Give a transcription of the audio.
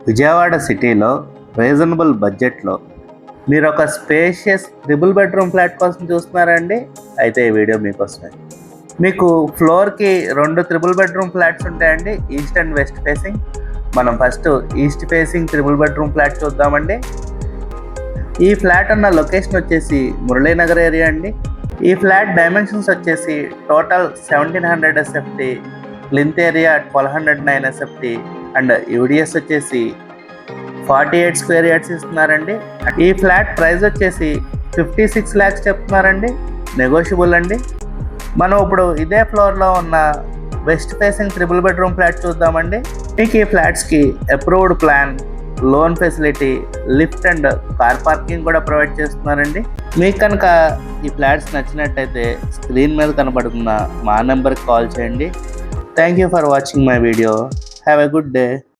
విజయవాడ సిటీలో రీజనబుల్ బడ్జెట్లో మీరు ఒక స్పేషియస్ ట్రిపుల్ బెడ్రూమ్ ఫ్లాట్ కోసం చూస్తున్నారండి? అయితే ఈ వీడియో మీకోసమే. మీకు ఫ్లోర్కి 2 ట్రిపుల్ బెడ్రూమ్ ఫ్లాట్స్ ఉంటాయండి, ఈస్ట్ అండ్ వెస్ట్ ఫేసింగ్. మనం first east facing triple bedroom flat చూద్దామండి. ఈ ఫ్లాట్ ఉన్న లొకేషన్ వచ్చేసి మురళీనగర్ ఏరియా అండి. ఈ ఫ్లాట్ డైమెన్షన్స్ వచ్చేసి total 1700 SFT, plinth area 1209 SFT and UDS వచ్చేసి 48 స్క్వేర్ యార్డ్స్ ఇస్తున్నారండి. ఈ ఫ్లాట్ ప్రైస్ వచ్చేసి 56 lakhs చెప్తున్నారండి, నెగోషియబుల్ అండి. మనం ఇప్పుడు ఇదే ఫ్లోర్లో ఉన్న west facing triple bedroom flat చూద్దామండి. మీకు ఈ ఫ్లాట్స్కి approved plan, loan facility, lift and car parking కూడా ప్రొవైడ్ చేస్తున్నారండి. మీకు కనుక ఈ ఫ్లాట్స్ నచ్చినట్టయితే స్క్రీన్ మీద కనబడుతున్న మా నెంబర్కి కాల్ చేయండి. Thank you for watching my video. Have a good day.